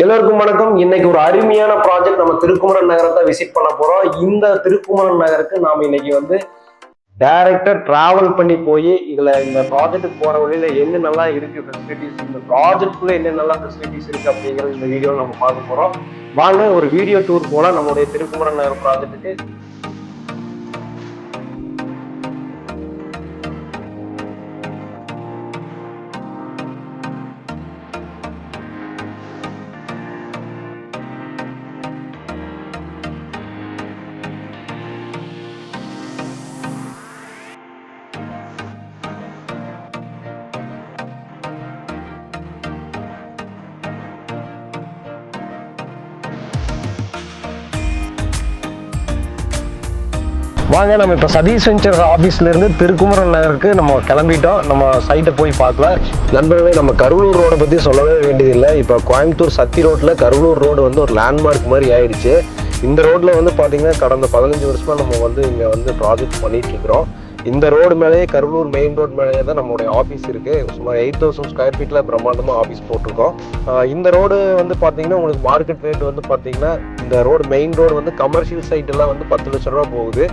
எல்லோருக்கும் வணக்கம். இன்னைக்கு ஒரு அருமையான ப்ராஜெக்ட் நம்ம திருக்குமரன் நகரத்தை விசிட் பண்ண போறோம். இந்த திருக்குமரன் நகருக்கு நாம இன்னைக்கு வந்து டைரக்டா டிராவல் பண்ணி போய் இந்த ப்ராஜெக்ட்டுக்கு போற வழியில என்னென்னலாம் இருக்கு ஃபெசிலிட்டிஸ், இந்த ப்ராஜெக்ட்குள்ள என்னென்னலாம் ஃபெசிலிட்டிஸ் இருக்கு அப்படிங்கிறது இந்த வீடியோவில் நம்ம பார்க்க போறோம். வாங்க ஒரு வீடியோ டூர் போலாம் நம்மளுடைய திருக்குமரன் நகர் ப்ராஜெக்ட்டுக்கு. வாங்க நம்ம இப்போ சதீஷ் வெஞ்சர் ஆஃபீஸ்ல இருந்து திருக்குமரன் நகருக்கு நம்ம கிளம்பிட்டோம். நம்ம சைட்டை போய் பார்க்கலாம். நண்பர்களே, நம்ம கருவலூர் ரோடை பற்றி சொல்லவே வேண்டியதில்லை. இப்போ கோயம்புத்தூர் சத்தி ரோட்டில் கருவலூர் ரோடு வந்து ஒரு லேண்ட்மார்க் மாதிரி ஆயிடுச்சு. இந்த ரோட்டில் வந்து பார்த்தீங்கன்னா கடந்த 15 வருஷமாக நம்ம வந்து இங்கே வந்து ப்ராஜெக்ட் பண்ணிட்டு இருக்கிறோம். இந்த ரோடு மேலேயே கருவலூர் மெயின் ரோடு மேலேயே தான் நம்மளுடைய ஆஃபீஸ் இருக்குது. சுமார் 8000 ஸ்கொயர் ஃபீட்டில் பிரம்மாண்டமாக ஆஃபீஸ் போட்டிருக்கோம். இந்த ரோடு வந்து பார்த்தீங்கன்னா உங்களுக்கு மார்க்கெட் ரேட் வந்து பார்த்தீங்கன்னா இந்த ரோடு மெயின் ரோடு வந்து கமர்ஷியல் சைட்டெல்லாம் வந்து 10 லட்ச ரூபா போகுது.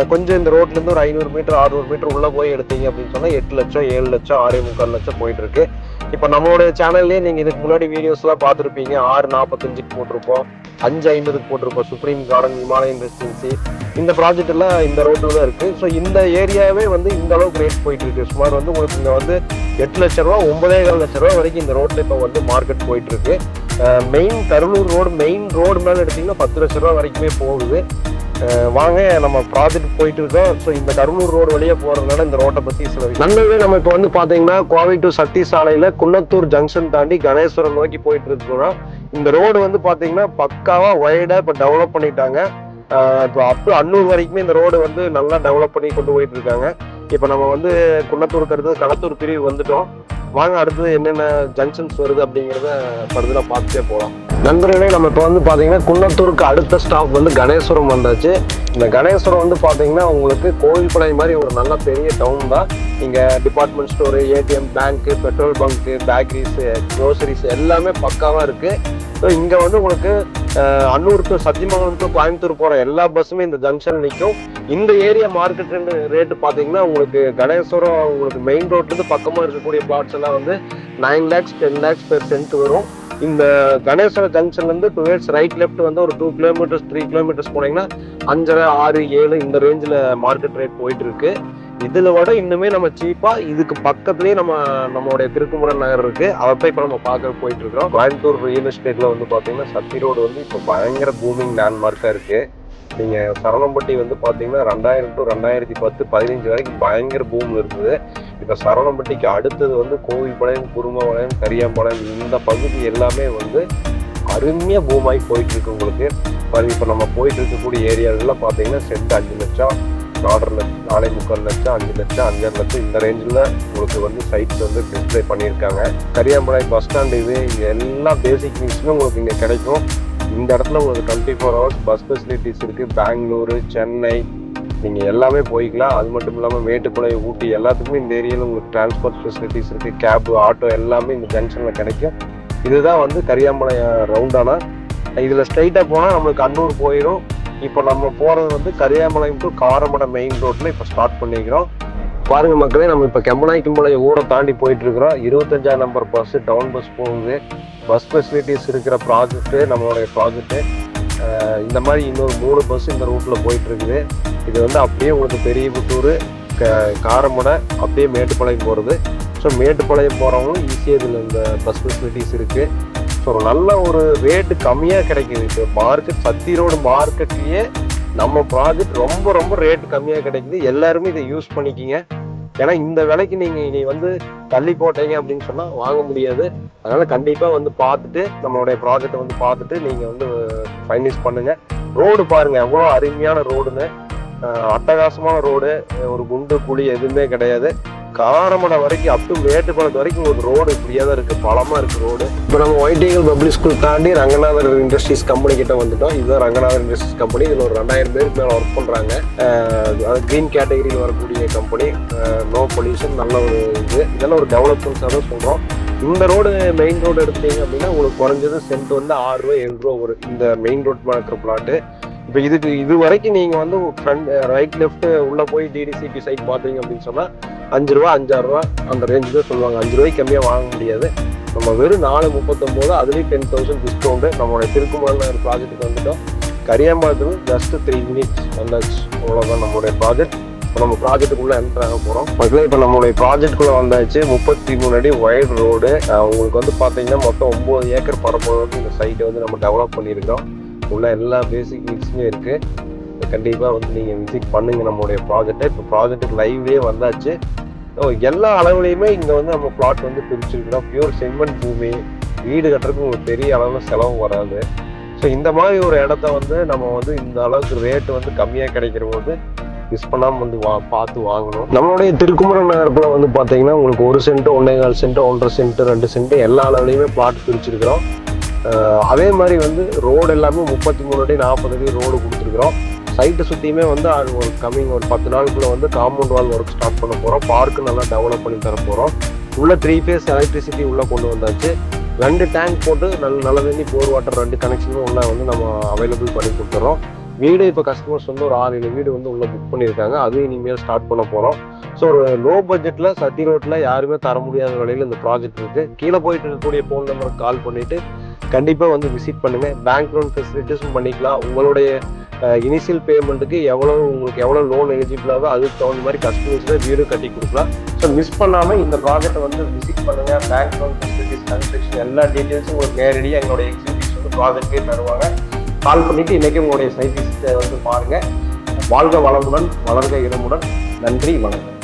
கொஞ்சம் இந்த ரோட்லேருந்து ஒரு 500 மீட்டர் 600 மீட்டர் உள்ளே போய் எடுத்தீங்க அப்படின்னு சொன்னால் 8 லட்சம் 7 லட்சம் 6.25 லட்சம் போயிட்டு இருக்கு. இப்போ நம்மளுடைய சேனல்லேயே நீங்கள் இதுக்கு முன்னாடி வீடியோஸ்லாம் பார்த்துருப்பீங்க. 6.45 போட்டிருப்போம், 5.50 போட்டிருப்போம். சுப்ரீம் கார்டன், இமாலயன் ரெசிடென்சி, இந்த ப்ராஜெக்ட் எல்லாம் இந்த ரோட்டில் தான் இருக்குது. ஸோ இந்த ஏரியாவே வந்து இந்த அளவுக்கு ரேட் போயிட்டு இருக்கு. சுமார் வந்து உங்களுக்கு இங்கே வந்து 8 லட்ச ரூபா 9.25 லட்ச ரூபா வரைக்கும் இந்த ரோட்டில் இப்போ வந்து மார்க்கெட் போயிட்டு இருக்கு. Main Karuvalur road main road மேலே எடுத்தீங்கன்னா 10 லட்ச ரூபா வரைக்குமே போகுது. வாங்க நம்ம ப்ராஜெக்ட் போயிட்டு இருக்கோம். ஸோ இந்த கருவலூர் ரோடு வழியாக போகிறதுனால இந்த ரோட்டை பற்றி சில நண்பர்களே, நம்ம இப்போ வந்து பார்த்தீங்கன்னா கோவை டு சத்தி சாலையில் குன்னத்தூர் ஜங்ஷன் தாண்டி கணேஸ்வரம் நோக்கி போயிட்டு இருக்கிறோம். இந்த ரோடு வந்து பார்த்தீங்கன்னா பக்காவாக வைடாக இப்போ டெவலப் பண்ணிட்டாங்க. இப்போ அன்னூர் வரைக்குமே இந்த ரோடு வந்து நல்லா டெவலப் பண்ணி கொண்டு போயிட்டு இருக்காங்க. இப்போ நம்ம வந்து குன்னத்தூருக்கு அடுத்து களத்தூர் பிரிவு வந்துட்டோம். வாங்க அடுத்தது என்னென்ன ஜங்ஷன்ஸ் வருது அப்படிங்கிறத ஃபர்தராக பார்த்துட்டே போகலாம். நண்பர்களே, நம்ம இப்போ வந்து பார்த்தீங்கன்னா குன்னத்தூருக்கு அடுத்த ஸ்டாப் வந்து கணேஸ்வரம் வந்தாச்சு. இந்த கணேஸ்வரம் வந்து பார்த்தீங்கன்னா உங்களுக்கு கோவில்படை மாதிரி ஒரு நல்ல பெரிய டவுன் தான். இங்கே டிபார்ட்மெண்ட் ஸ்டோரு, ஏடிஎம், பேங்க்கு, பெட்ரோல் பங்க்கு, பேக்கரிஸு, க்ரோசரிஸ் எல்லாமே பக்காவாக இருக்குது. ஸோ இங்கே வந்து உங்களுக்கு அன்னூர் டு சத்தியமங்கலம் டு கோயம்புத்தூர் போகிற எல்லா பஸ்ஸுமே இந்த ஜங்ஷன் நிற்கும். இந்த ஏரியா மார்க்கெட் ரேட்டு பார்த்தீங்கன்னா உங்களுக்கு கணேஸ்வரம் உங்களுக்கு மெயின் ரோட்லேருந்து பக்கமாக இருக்கக்கூடிய பிளாட்ஸ் எல்லாம் வந்து 9 lakhs 10 lakhs பெர் சென்ட் வரும். இந்த கணேஸ்வரம் ஜங்ஷன்லேருந்து டுவேர்ட்ஸ் ரைட் லெஃப்ட் வந்து ஒரு 2 கிலோமீட்டர்ஸ் 3 கிலோமீட்டர்ஸ் போனீங்கன்னா 5.5 6 7 இந்த ரேஞ்சில் மார்க்கெட் ரேட் போயிட்டு இருக்கு. இதில் விட இன்னுமே நம்ம சீப்பாக இதுக்கு பக்கத்துலேயே நம்மளுடைய திருக்குமரன் நகர் இருக்கு. அதை போய் இப்போ நம்ம பார்க்க போயிட்டு இருக்கோம். கோயம்புத்தூர் ரியல் எஸ்டேட்ல வந்து பார்த்தீங்கன்னா சத்தி ரோடு வந்து இப்போ பயங்கர பூமிங் லேண்ட்மார்க்காக இருக்கு. நீங்கள் சரவணம்பட்டி வந்து பார்த்தீங்கன்னா 2000 to 2010 15 வரைக்கும் பயங்கர பூம் இருந்தது. இப்போ சரவணம்பட்டிக்கு அடுத்தது வந்து கோவில்பாளையம், குருமபாளையம், கரியாம்பாளையம் இந்த பகுதி எல்லாமே வந்து அருமையாக பூம் ஆகி போயிட்டு இருக்கு. உங்களுக்கு இப்போ நம்ம போயிட்டு இருக்கக்கூடிய ஏரியாவெல்லாம் பார்த்தீங்கன்னா சென்ட் 5 லட்சம், 4.5 லட்சம், 4.25 லட்சம், 5 லட்சம், 5.5 லட்சம் இந்த ரேஞ்சில் உங்களுக்கு வந்து சைட்ஸ் வந்து டிஸ்பிளே பண்ணியிருக்காங்க. கரியாம்பாளையம் பஸ் ஸ்டாண்டு இது இங்கே எல்லா பேசிக் நீட்ஸுமே உங்களுக்கு இங்கே கிடைக்கும். இந்த இடத்துல உங்களுக்கு 24 hours பஸ் ஃபெசிலிட்டிஸ் இருக்குது. பெங்களூரு, சென்னை நீங்கள் எல்லாமே போய்க்கலாம். அது மட்டும் இல்லாமல் மேட்டுப்பாளைய, ஊட்டி எல்லாத்துக்குமே இந்த ஏரியாவில் உங்களுக்கு டிரான்ஸ்போர்ட் ஃபெசிலிட்டிஸ் இருக்குது. கேபு, ஆட்டோ எல்லாமே இந்த ஜங்ஷனில் கிடைக்கும். இதுதான் வந்து கரியாம்பாளையம் ரவுண்டானா. இதில் ஸ்ட்ரைட்டாக போனால் நம்மளுக்கு அன்னூர் போயிடும். இப்போ நம்ம போகிறது வந்து கரியாம்பாளையம் டு காரமடை மெயின் ரோட்டில் இப்போ ஸ்டார்ட் பண்ணிக்கிறோம். பாருங்க மக்களே, நம்ம இப்போ கெம்பனாய்க்கும்பாளையம் ஊரை தாண்டி போயிட்டு இருக்கிறோம். 25ஆம் நம்பர் பஸ் டவுன் பஸ் போகுது. பஸ் ஃபெசிலிட்டிஸ் இருக்கிற ப்ராஜெக்ட்டு நம்மளுடைய ப்ராஜெக்ட்டு. இந்த மாதிரி இன்னொரு 3 பஸ் இந்த ரூட்டில் போயிட்டு இருக்குது. இது வந்து அப்படியே உங்களுக்கு பெரியபுத்தூர், காரமடை, அப்படியே மேட்டுப்பாளையம் போகிறது. ஸோ மேட்டுப்பாளையம் போகிறவங்களும் ஈஸியாக இதில் இந்த பஸ் ஃபெசிலிட்டிஸ் இருக்குது. ஸோ நல்ல ஒரு ரேட்டு கம்மியாக கிடைக்கிது. இப்போ மார்க்கெட் சத்தி ரோடு மார்க்கெட்லேயே நம்ம ப்ராஜெக்ட் ரொம்ப ரொம்ப ரேட்டு கம்மியாக கிடைக்குது. எல்லாருமே இதை யூஸ் பண்ணிக்கிங்க. ஏன்னா இந்த விலைக்கு நீங்கள் இனி வந்து தள்ளி போட்டீங்க அப்படின்னு சொன்னால் வாங்க முடியாது. அதனால் கண்டிப்பாக வந்து பார்த்துட்டு நம்மளுடைய ப்ராஜெக்டை வந்து பார்த்துட்டு நீங்கள் வந்து ஃபைனலைஸ் பண்ணுங்கள். ரோடு பாருங்கள் எவ்வளோ அருமையான ரோடுன்னு. அட்டகாசமான ரோடு, ஒரு குண்டு குழி எதுவுமே கிடையாது. காரமடை வரைக்கும் அப் டு மேட்டுப்பாளையம் வரைக்கும் ஒரு ரோடு இப்படியே தான் இருக்குது, பலமாக இருக்குது ரோடு. இப்போ நம்ம ஒயிட் ஈகிள் பப்ளிக் ஸ்கூல் தாண்டி ரங்கநாதர் இண்டஸ்ட்ரீஸ் கம்பெனி கிட்ட வந்துட்டோம். இதுதான் ரங்கநாதர் இண்டஸ்ட்ரீஸ் கம்பெனி. இதில் ஒரு 2000 பேருக்கு மேலே ஒர்க் பண்ணுறாங்க. அது க்ரீன் கேட்டகரியில் வரக்கூடிய கம்பெனி. நோ பொல்யூஷன், நல்ல ஒரு இதெல்லாம் ஒரு டெவலப்மெண்ட்ஸாக தான் சொல்கிறோம். இந்த ரோடு மெயின் ரோடு எடுத்தீங்க அப்படின்னா உங்களுக்கு குறைஞ்சது சென்ட் வந்து 6 ரூபா 7 ரூபா வரும் இந்த மெயின் ரோட் இருக்கிற பிளாட்டு. இப்போ இது வரைக்கும் நீங்க வந்து ஃப்ரண்ட் ரைட் லெஃப்ட் உள்ள போய் டிடிசிபி சைட் பார்த்தீங்க அப்படின்னு சொன்னா 5 ரூபா 5-6 ரூபா அந்த ரேஞ்சு தான் சொல்லுவாங்க. 5 ரூபாய்க்கு கம்மியாக வாங்க முடியாது. நம்ம வெறும் 4.39 அதுலேயும் 10,000 டிஸ்கவுண்ட். நம்மளுடைய திருக்குமரன் ப்ராஜெக்ட்டுக்கு வந்துட்டோம். கரியாம்பாளத்துல ஜஸ்ட் 3 மினிட்ஸ் வந்தாச்சு. அவ்வளோதான் நம்மளுடைய ப்ராஜெக்ட். இப்போ நம்ம ப்ராஜெக்ட்டுக்குள்ள என்டர் ஆக போகிறோம். மக்களே இப்போ நம்மளுடைய ப்ராஜெக்ட்டுக்குள்ள வந்தாச்சு. 33 அடி வைட் ரோடு. உங்களுக்கு வந்து பார்த்தீங்கன்னா மொத்தம் 9 ஏக்கர் பரப்பளவுக்கு இந்த சைட்டை வந்து நம்ம டெவலப் பண்ணியிருக்கோம். உள்ள எல்லா பேசிக் நீட்ஸுமே இருக்கு. கண்டிப்பாக வந்து நீங்கள் விசிட் பண்ணுங்க நம்மளுடைய ப்ராஜெக்டை. இப்போ ப்ராஜெக்ட்டுக்கு லைவ்லேயே வந்தாச்சு. எல்லா அளவுலையுமே இங்கே வந்து நம்ம பிளாட் வந்து பிரிச்சிருக்கிறோம். பியூர் செம்மண் பூமி. வீடு கட்டுறதுக்கு உங்களுக்கு பெரிய அளவில் செலவு வராது. ஸோ இந்த மாதிரி ஒரு இடத்த வந்து நம்ம வந்து இந்த அளவுக்கு ரேட்டு வந்து கம்மியாக கிடைக்கிற போது மிஸ் பண்ணாமல் வந்து பார்த்து வாங்கணும். நம்மளுடைய திருக்குமரன் நகருக்குள்ள வந்து பார்த்தீங்கன்னா உங்களுக்கு 1 சென்ட் 1.25 சென்ட் 1.5 சென்ட் 2 சென்ட் எல்லா அளவுலையுமே பிளாட் பிரிச்சிருக்கிறோம். அதே மாதிரி வந்து ரோடு எல்லாமே 33 அடி 40 அடி ரோடு கொடுத்துருக்குறோம். சைட்டை சுற்றியுமே வந்து அது ஒரு ஒரு 10 நாளுக்குள்ளே வந்து காம்பவுண்ட் வால் ஒர்க் ஸ்டார்ட் பண்ண போகிறோம். பார்க்கு நல்லா டெவலப் பண்ணி தர போகிறோம். உள்ள 3 ஃபேஸ் எலக்ட்ரிசிட்டி உள்ளே கொண்டு வந்தாச்சு. 2 டேங்க் போட்டு நல்ல தண்ணி போர் வாட்டர் 2 கனெக்ஷனும் உள்ள வந்து நம்ம அவைலபிள் பண்ணி கொடுத்துறோம். வீடு இப்போ கஸ்டமர்ஸ் வந்து ஒரு 6-7 வீடு வந்து உள்ள புக் பண்ணியிருக்காங்க. அதுவும் இனிமேல் ஸ்டார்ட் பண்ண போகிறோம். ஸோ ஒரு லோ பட்ஜெட்டில் சத்தி ரோட்டில் யாருமே தர முடியாத விலையில் இந்த ப்ராஜெக்ட் இருக்குது. கீழே போயிட்டு இருக்கக்கூடிய ஃபோன் நம்பருக்கு கால் பண்ணிவிட்டு கண்டிப்பாக வந்து விசிட் பண்ணுங்கள். பேங்க் லோன் ஃபெசிலிட்டிஸும் பண்ணிக்கலாம். உங்களுடைய இனிஷியல் பேமெண்ட்டுக்கு உங்களுக்கு எவ்வளோ லோன் எலிஜிபிளாகவோ அதுக்கு தகுந்த மாதிரி கஸ்டமர்ஸில் வீடு கட்டி கொடுக்கலாம். ஸோ மிஸ் பண்ணாமல் இந்த ப்ராஜெக்டை வந்து விசிட் பண்ணுங்கள். பேங்க் லோன் ஃபெசிலிட்டிஸ் கன்ஸ்ட்ரக்ஷன் எல்லா டீட்டெயில்ஸும் உங்களுக்கு நேரடியாக எங்களுடைய எக்ஸிக்யூட்டிவ்ஸ் வந்து ப்ராஜெக்டே தருவாங்க. கால் பண்ணிவிட்டு இன்றைக்கி உங்களுடைய சைட் விசிட்டை வந்து பாருங்கள். வாழ்க வளமுடன், வளர்க இடமுடன். நன்றி, வணக்கம்.